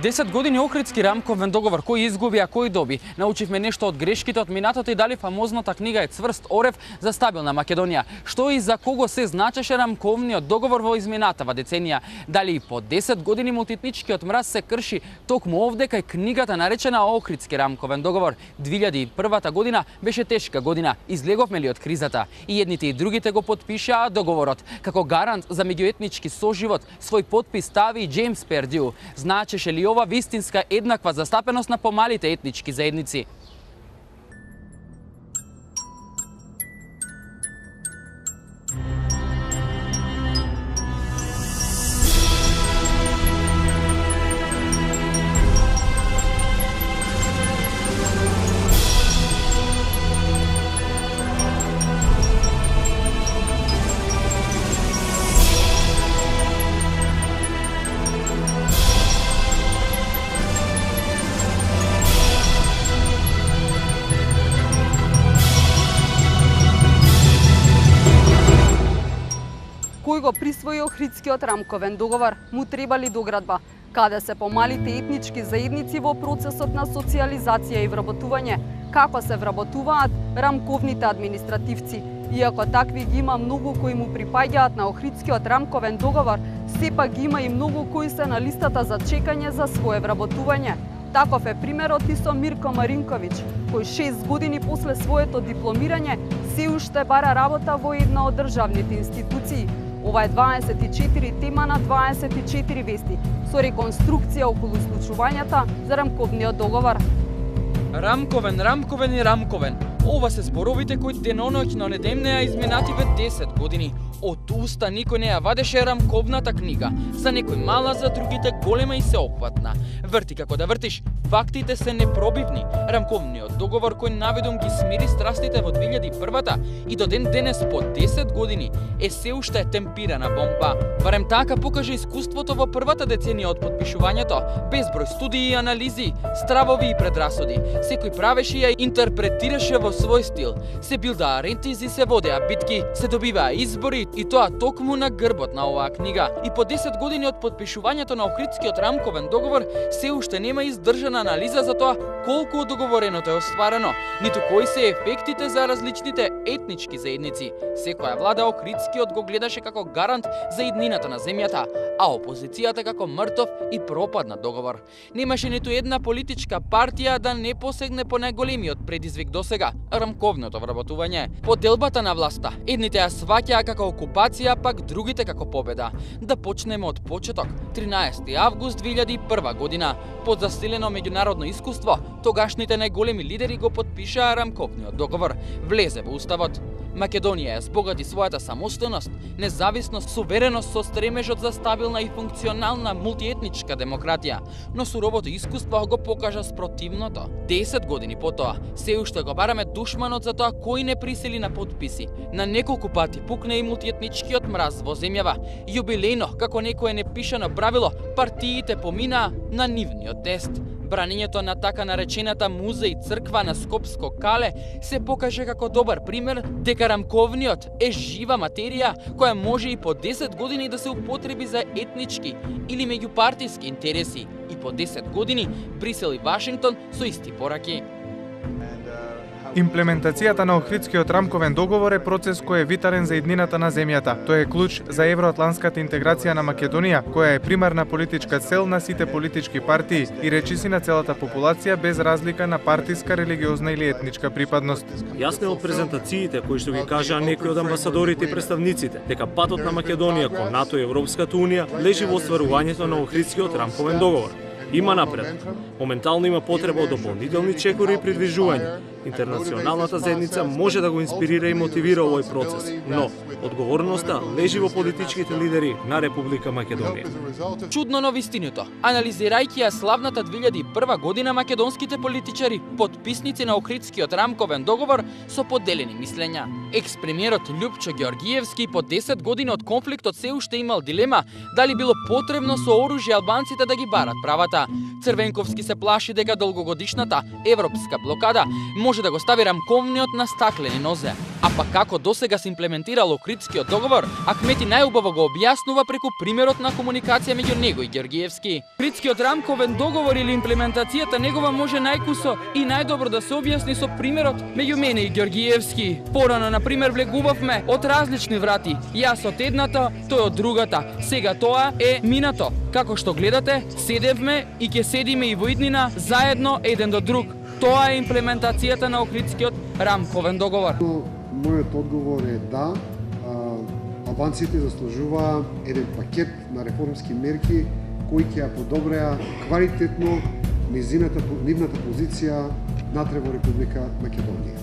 10 години Охридски рамковен договор, кој изгуби, а кој доби. Научивме нешто од грешките од минатото и дали фамозната книга е цврст орев за стабилна Македонија. Што и за кого се значеше рамковниот договор во изминатава деценија. Дали и по 10 години мултиетничкиот мраз се крши токму овде кај книгата наречена Охридски рамковен договор. 2001 година беше тешка година. Излеговме ли од кризата? И едните и другите го потпишаа договорот. Како гарант за меѓуетнички соживот, свој потпис стави и Джеймс Пердју. Значеше ли ова вистинска еднаква застапеност на помалите етнички заедници? Кој го присвои Охридскиот рамковен договор, му требали доградба, каде се помалите етнички заедници во процесот на социјализација и вработување, како се вработуваат рамковните административци. Иако такви ги има многу кои му припаѓаат на Охридскиот рамковен договор, сепак ги има и многу кои се на листата за чекање за свое вработување. Таков е примерот и со Мирко Маринковиќ, кој 6 години после своето дипломирање се уште бара работа во една од државните институции. Ова е 24 тема на 24 вести, со реконструкција околу случувањата за рамковниот договор. Рамковен и рамковен. Ова се зборовите кои деноноќно не демнеа изминативе 10 години. Од уста никој не ја вадеше рамковната книга. За некој мала, за другите голема и сеопфатна. Врти како да вртиш, фактите се непробивни. Рамковниот договор кој наведом ги смири страстите во 2001-та и до ден денес по 10 години е се уште темпирана бомба. Барем така покаже искуството во првата деценија од подпишувањето, безброј студии и анализи, стравови и предрасуди. Секој правеше и ја интерпретираше во свој стил. Се билдаа рентизи, се водеа битки, се добиваа избори и тоа токму на грбот на оваа книга. И по 10 години од подпишувањето на Охридскиот рамковен договор се уште нема издржана анализа за тоа колку од договореното е остварено, ниту кои се ефектите за различните етнички заедници. Секоја влада Охридскиот го гледаше како гарант за иднината на земјата, а опозицијата како мртов и пропаднат договор. Немаше ниту една политичка партија да не посегне по најголемиот предизвик досега – рамковното вработување. Поделбата на власта, едните ја сваќаа како окупација, пак другите како победа. Да почнеме од почеток. 13 август 2001 година. Под засилено меѓународно искуство, тогашните најголеми лидери го потпишаа рамковниот договор. Влезе во уставот. Македонија ја збогати својата самостојност, независност, сувереност со стремежот за стабилна и функционална мултиетничка демократија, но суровото искуство го покажа спротивното. 10 години потоа, се уште го бараме душманот за тоа кој не присили на подписи. На неколку пати пукне и мултиетничкиот мраз во земјава. Јубилејно, како некое непишано правило, партиите поминаа на нивниот тест. Бранењето на така наречената музеј црква на Скопско кале се покаже како добар пример дека рамковниот е жива материја која може и по 10 години да се употреби за етнички или меѓупартиски интереси и по 10 години Брисел и Вашингтон со исти пораки. Имплементацијата на Охридскиот рамковен договор е процес кој е витален за иднината на земјата. Тој е клуч за евроатланската интеграција на Македонија, која е примарна политичка цел на сите политички партии и речиси на целата популација без разлика на партиска, религиозна или етничка припадност. Јасно е од презентациите кои што ги кажаа некои од амбасадорите и представниците дека патот на Македонија кон НАТО и Европската унија лежи во остварувањето на Охридскиот рамковен договор. Има напред. Моментално има потреба од дополнителни чекори и придвижување. Интернационалната заедница може да го инспирира и мотивира овој процес, но одговорноста лежи во политичките лидери на Република Македонија. Чудно но вистиното. Анализирајќи ја славната 2001 година, македонските политичари, потписници на Охридскиот рамковен договор, со поделени мислења. Екс-премиерот Љупчо Ѓоргиевски по 10 години од конфликтот се уште имал дилема дали било потребно со оружје албанците да ги барат правата. Црвенковски се плаши дека долгогодишната европска блокада може да го стави рамковниот на стаклени нозе. А па како досега се имплементирал Охридскиот договор, Ахмети најубаво го објаснува преку примерот на комуникација меѓу него и Ѓоргиевски. Охридскиот рамковен договор или имплементацијата негова може најкусо и најдобро да се објасни со примерот меѓу мене и Ѓоргиевски. Порано, на пример, влегувавме од различни врати. Јас од едната, тој од другата. Сега тоа е минато. Како што гледате, седевме и ќе седиме и во иднина заедно еден до друг. Тоа е имплементацијата на Охридскиот рамковен договор. Мојот одговор е да. Албанците заслужуваа еден пакет на реформски мерки кои ќе ја подобреа квалитетно нивната позиција натре во Република Македонија.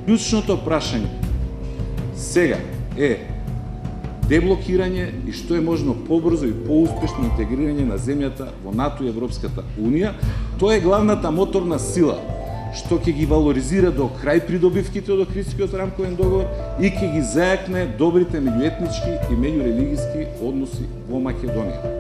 Клучното прашање сега е деблокирање и што е можно побрзо и поуспешно интегрирање на земјата во НАТО и Европската Унија. Тоа е главната моторна сила што ќе ги валоризира до крај придобивките од Охридскиот рамковен договор и ќе ги зајакне добрите меѓуетнички и меѓурелигиски односи во Македонија.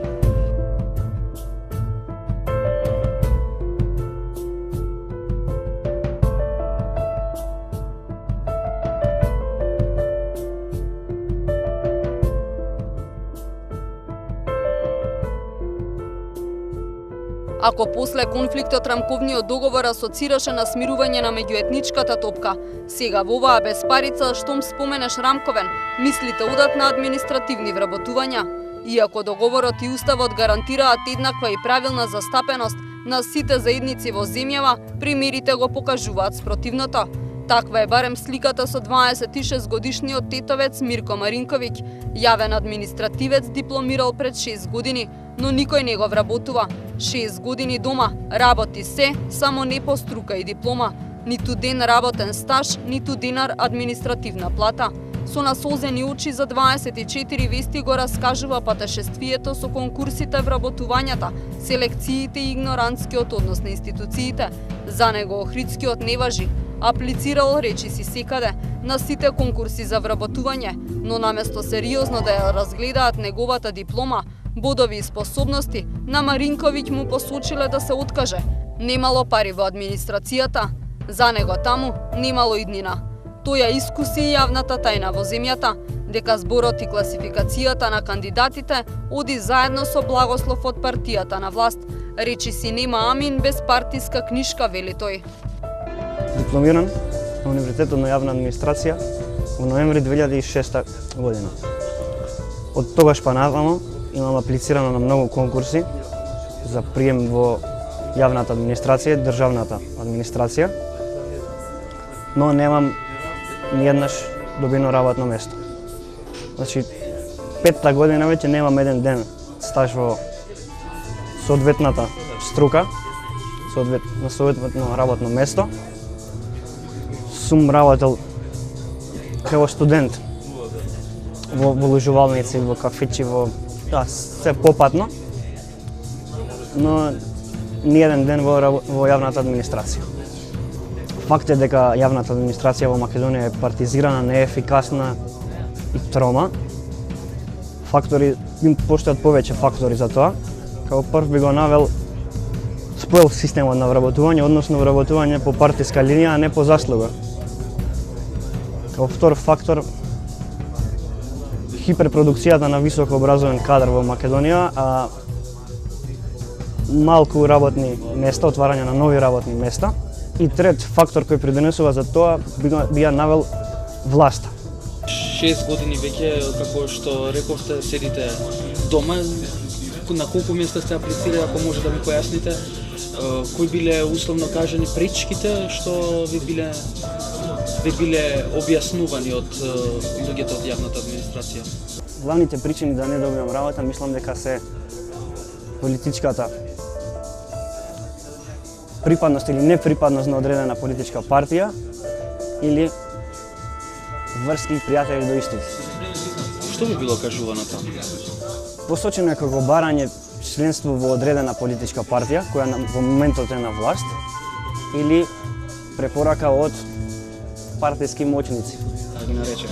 Ако после конфликтот рамковниот договор асоцираше на смирување на меѓуетничката топка, сега во оваа безпарица, штом споменеш рамковен, мислите одат на административни вработувања. Иако договорот и уставот гарантираат еднаква и правилна застапеност на сите заедници во земјава, примерите го покажуваат спротивното. Таква е барем сликата со 26 годишниот тетовец Мирко Маринковиќ, јавен административец, дипломирал пред 6 години, но никој не го вработува. 6 години дома, работи се, само не по струка и диплома. Ниту ден работен стаж, ниту динар административна плата. Со насолзени очи за 24 вести го раскажува патешествието со конкурсите, вработувањата, селекциите и игноранскиот однос на институциите. За него Охридскиот не важи. Аплицирал речиси секаде на сите конкурси за вработување, но наместо сериозно да ја разгледаат неговата диплома, бодови и способности, на Маринковиќ му посочиле да се откаже. Немало пари во администрацијата, за него таму немало иднина. Тој ја искуси и јавната тајна во земјата, дека зборот и класификацијата на кандидатите оди заедно со благослов од партијата на власт. Речиси нема амин без партиска книшка, вели тој. Дипломиран на Универзитетот на јавна администрација во ноември 2006 година. Од тогаш па натаму имам аплицирано на многу конкурси за прием во јавната администрација, државната администрација, но немам ниеднаш добино работно место. Значи, 5-та година веќе немам еден ден стаж во соодветната струка, на соодветно работно место. Сум работел како студент во лужувалници, во кафичи, се попатно, но ниеден ден во јавната администрација. Факт е дека јавната администрација во Македонија е партизирана, неефикасна и трома. Постојат повеќе фактори за тоа. Како прв би го навел споел системот на вработување, односно вработување по партиска линија, а не по заслуга. Како втор фактор, хиперпродукцијата на високо образован кадар во Македонија, а малку работни места, отварање на нови работни места. И трет фактор кој придонесува за тоа би ја навел власта. 6 години веќе, како што рековте, седите дома. На колку места сте аплицирали, ако може да ми појасните? Кои биле условно кажани пречките што ви биле објаснувани од луѓето од јавната администрација? Главните причини да не добивам работа, мислам дека се политичката припадност или неприпадност на одредена политичка партија или врски и пријатели до истите. Што би било кажувано таму? Посочено е како барање членство во одредена политичка партија, која во моментот е на власт, или препорака од партиски моќници. ги наречем.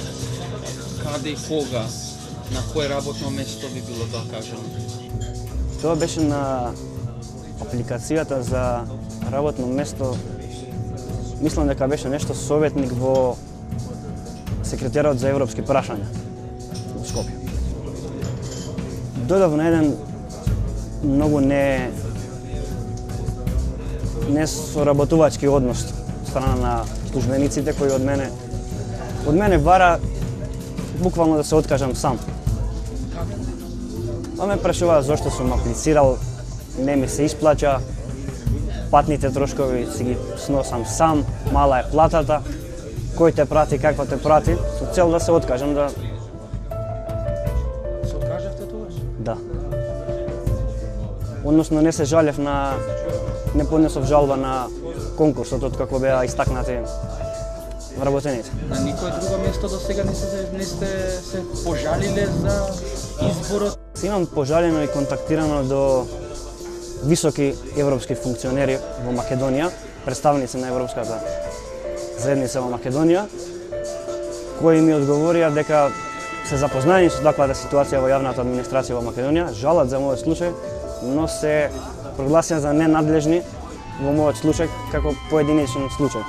Каде и кога, на кое работно место би било тоа кажано? Тоа беше на апликацијата за работно место. Мислам дека беше нешто советник во секретарот за европски прашања во Скопје. Додав на еден многу не соработувачки однос од страна на службениците кои од мене вара буквално да се откажам сам. Па ме прашуваа зошто сум аплицирал, не ми се исплаќа, патните трошкови си ги сносам сам, мала е платата, кој те прати, каква те прати, со цел да се откажам да... Се откажавте тогаш? Да. Односно не се жалев на... не поднесов жалба на конкурсот од како беа истакнати вработените. На никое друго место до сега не сте се пожалиле за изборот? Се имам пожалено и контактирано до високи европски функционери во Македонија, представници на Европската заедница во Македонија, кои ми одговорија дека се запознаени со таквата ситуација во јавната администрација во Македонија, жалат за мојот случај, но се прогласија за ненадлежни во мојот случај како поединечен случај.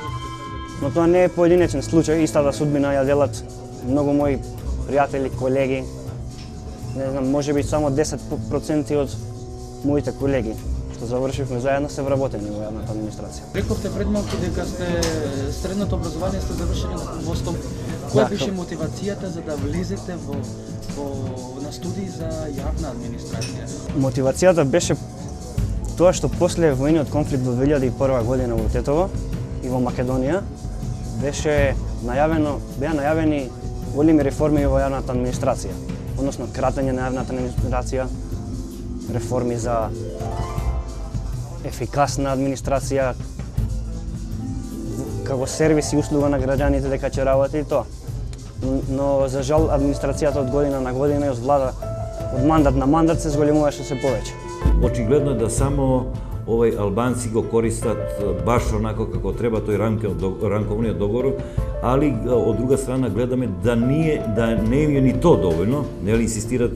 Но тоа не е поединечен случај, истата судбина ја делат многу мои пријатели, колеги, не знам, можеби само 10% од моите колеги што завршивме заедно се вработени во јавната администрација. Рековте пред малку дека средното образование сте завршили во Стом. Која беше мотивацијата за да влезете на студии за јавна администрација? Мотивацијата беше тоа што после војниот конфликт во 2001 година во Тетово и во Македонија беа најавени големи реформи во јавната администрација, односно кратење на јавната администрација, реформи за ефикасна администрација, како сервис и услуга на граѓаните дека ќе работи и тоа. Но за жал администрацијата од година на година и од влада од мандат на мандат се зголемуваше се повеќе. Очигледно е да само албанци го користат баш онако како треба тој рамковниот договор, али од друга страна гледаме да не е ни то доволно, нели инсистират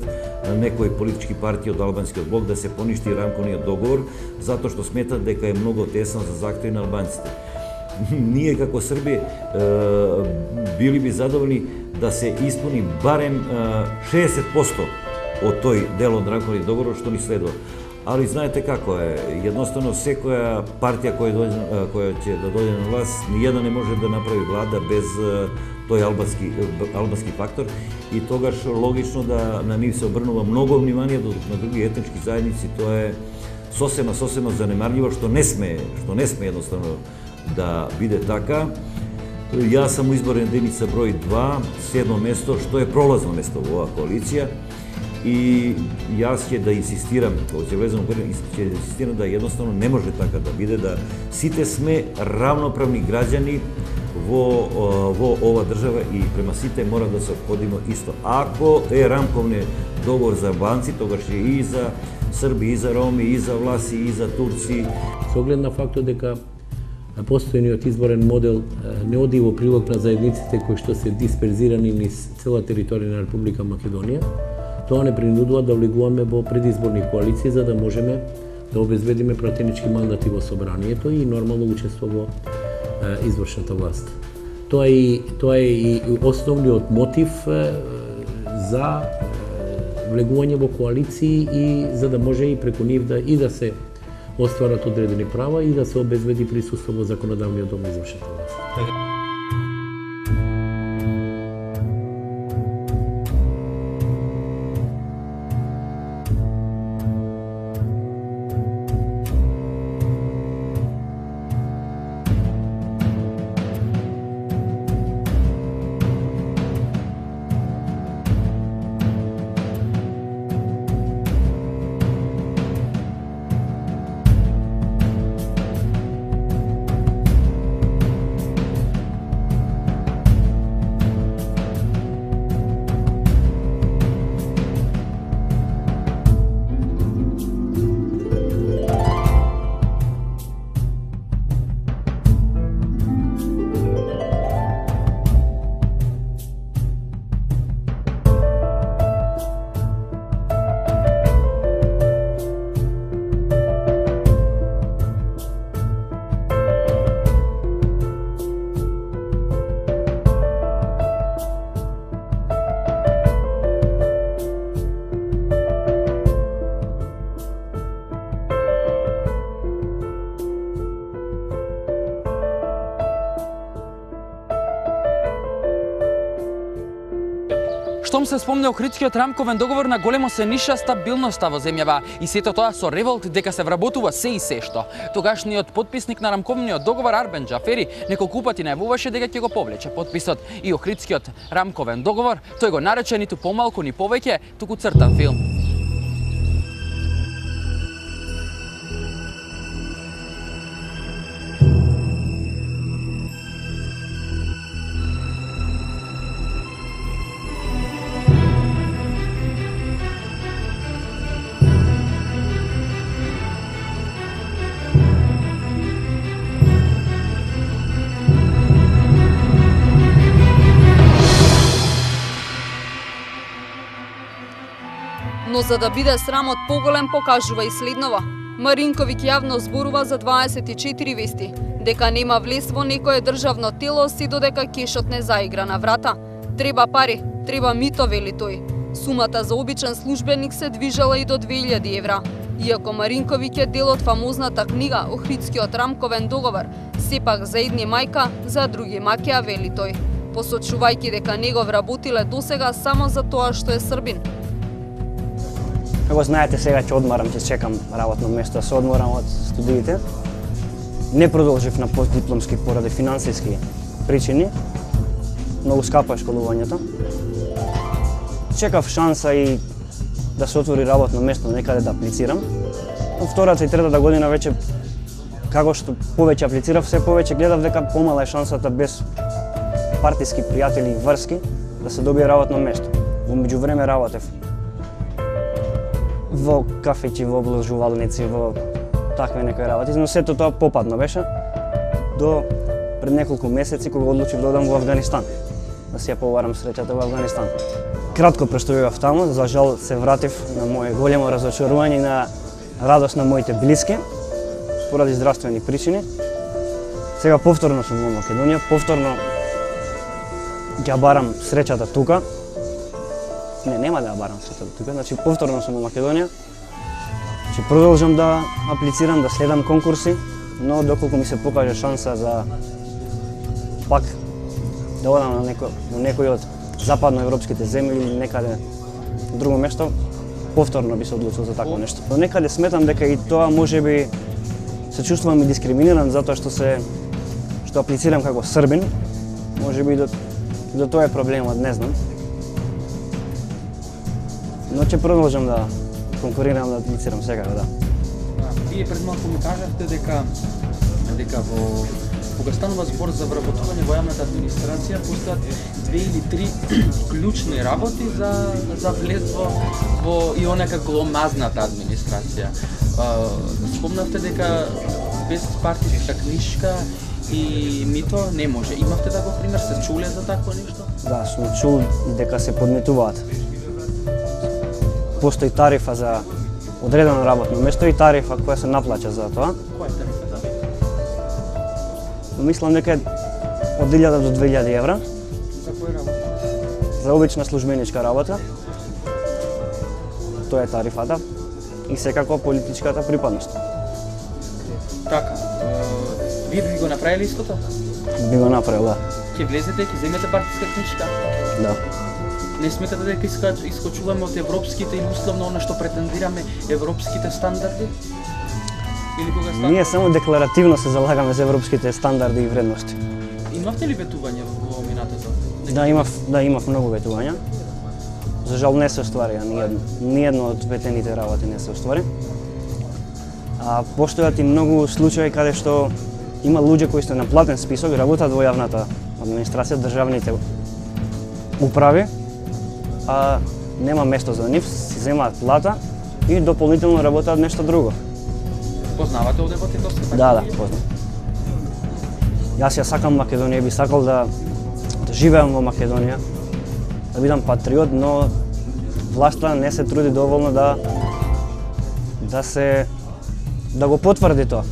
некои политички партии од албанскиот блок да се поништи рамковниот договор, затоа што сметат дека е многу тесно за заhtеви на албанците. Ние како Срби били би задоволни да се исполни барем 60% од тој дел од рамковниот договор што ни следува. Али знаете како е, едноставно секоја партија која ќе да дојде на власт, ниједна не може да направи влада без тој албански фактор и тогаш логично да на нив се обрнува многу внимание, додека на други етнички заедници тоа е сосема занемарливо, што не сме едноставно да биде така. Јас сам изборен единица број 2, 7 место, што е пролазно место во оваа коалиција. И јас ќе да инсистирам, кога ќе влезам ќе инсистирам да едноставно не може така да биде, да сите сме равноправни граѓани во ова држава и према сите мора да се опходиме исто. Ако е рамковниот договор за албанци, тогаш е и за Срби, и за Роми, и за власи, и за турци. Со оглед на фактот дека постојниот изборен модел не оди во прилог на заедниците кои што се дисперзирани низ цела територија на Република Македонија, тоа не принудува да влегуваме во предизборни коалиции за да можеме да обезбедиме пратенички мандати во собранието и нормално учество во извршната власт. Тоа е и основниот мотив за влегување во коалиции и за да може и преку нив да се остварат одредени права и да се обезбеди присуство во законодавниот дом на извршната власт. Штом се спомне Охридскиот рамковен договор, на големо се ниша стабилноста во земјава и сето тоа со револт дека се вработува се и се што. Тогашниот потписник на рамковниот договор Арбен Џафери неколку пати најавуваше дека ќе го повлече потписот и Охридскиот рамковен договор, тој го нарече ниту помалку ни повеќе, туку цртан филм. Но за да биде срамот поголем, покажува и следнова. Маринковиќ јавно зборува за 24 вести, дека нема влез во некое државно тело си додека кешот не заигра на врата. Треба пари, треба мито, вели тој. Сумата за обичен службеник се движела и до 2000 евра. Иако Маринковиќ е дел од фамозната книга Охридскиот рамковен договор, сепак за едни мајка, за други макеа, вели тој, посочувајќи дека не го вработиле досега само за тоа што е србин. Како знаете, сега ќе одмарам, ќе чекам работно место, се одморам од студиите. Не продолжив на постдипломски поради финансиски причини. Многу скапа е школувањето. Чекав шанса и да се отвори работно место некаде да аплицирам. Но втората и третата година веќе, како што повеќе аплицирав, се повеќе гледав дека помала е шансата без партиски пријатели и врски да се добие работно место. Во меѓувреме работев во кафеќи, во обложувалници, во такви некои работи, но сето тоа попадно беше до пред неколку месеци кога одлучив да одам во Авганистан, да си ја поварам среќата во Авганистан. Кратко престојував таму, за жал се вратив на моје големо разочарување и на радост на моите блиски поради здравствени причини. Сега повторно сум во Македонија, повторно ќе барам среќата тука. Нема да ја барам среќата тука, значи повторно сум во Македонија. Ќе продолжам да аплицирам, да следам конкурси, но доколку ми се покаже шанса за пак да одам на некој од западноевропските земји или некаде друго место, повторно би се одлучил за такво нешто. Но некаде сметам дека и тоа можеби се чувствувам и дискриминиран затоа што аплицирам како србин. Можеби до тоа е проблемот, не знам. Но ќе продолжам да конкурирам, да аплицирам секако, да. Вие пред малку ми кажавте дека кога станува збор за вработување во јавната администрација, постојат 2 или 3 клучни работи за влез во и онека гломазната администрација. Спомнавте дека без партиска книжка и мито не може. Имавте таков пример, се чуле за такво нешто? Да, сум чул дека се подметуваат. Постои тарифа за одредено работно место и тарифа која се наплаќа за тоа. Која е тарифата? Мислам дека од 1000 до 2000 евра. За која работа? За обична службеничка работа. Тоа е тарифата. И секако политичката припадност. Така. Вие би го направиле истото? Би го направил, да. Ќе влезете, ќе земете партиска книжка? Да. Не сметате дека искочуваме од европските и условно она што претендираме европските стандарди? Или кога стандарди? Ние само декларативно се залагаме за европските стандарди и вредности. Имавте ли ветување во минатото? Да, имав многу ветувања. За жал не се остварија ниедно од ветените работи не се оствари. А постојат и многу случаи каде што има луѓе кои се на платен список, работат во јавната администрација, државните управи, а нема место за нив, си земаат плата и дополнително работат нешто друго. Познавате овде во Тетовска? Да, познам. Јас ја сакам Македонија, би сакал да живеам во Македонија, да бидам патриот, но власта не се труди доволно да го потврди тоа.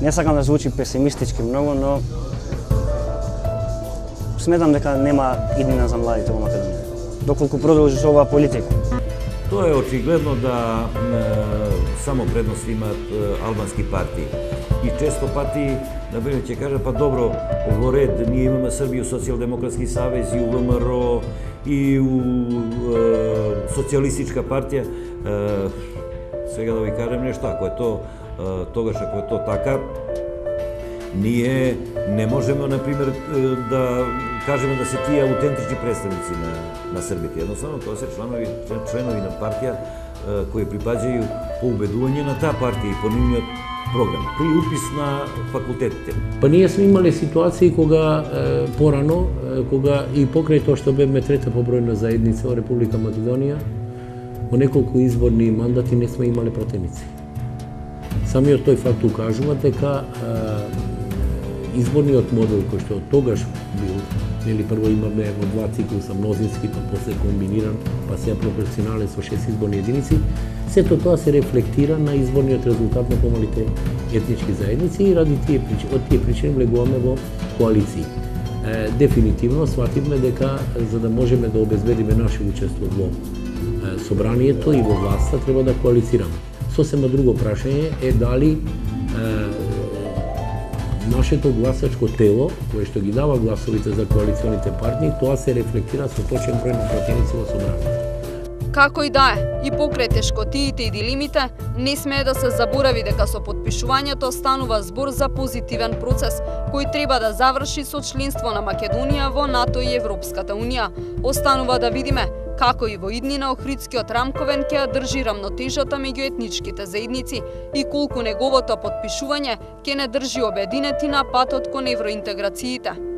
Не сакам да звучи песимистички многу, но сметам дека нема иднина за младите во Македонија, доколку продолжи со оваа политика. Тоа е очигледно да само предност имаат албански партии. И често пати, например, ќе кажа, па добро, во ред, ние имаме Србија социјалдемократски savez и у ВМРО и у социјалистичка партија. Сега да ви кажем нешто, ако е то, тогаш ако е то така, ние не можеме, например, да кажеме да се тие аутентични представници на србите. Едноставно, тоа се членови на партија кои припаѓају по убедување на таа партија и по нивниот програм, при упис на факултетите. Па ние сме имале ситуации кога порано, кога и покрај тоа што бевме трета по број на заедница во Република Македонија, во неколку изборни мандати не сме имале пратеници. Самиот тој факт укажува дека изборниот модел кој што тогаш бил, нели прво имаме во два циклуса мнозински, па после комбиниран, па сега пропорционален со 6 изборни единици, сето тоа се рефлектира на изборниот резултат на помалите етнички заедници и ради од тие причини влегуваме во коалиции. Дефинитивно свативме дека за да можеме да обезбедиме наше учество во собранието и во власта треба да коалицираме. Сосема друго прашање е дали нашето гласачко тело, кое што ги дава гласовите за коалиционите партии, тоа се рефлектира со точен број на пратеници во собранието. Како и да е, и покрај тешкотиите и дилемите, не смее да се заборави дека со потпишувањето станува збор за позитивен процес, кој треба да заврши со членство на Македонија во НАТО и Европската Унија. Останува да видиме како и во иднина Охридскиот рамковен ќе ја држи рамнотежата меѓу етничките заедници и колку неговото потпишување ќе не држи обединети на патот кон евроинтеграциите.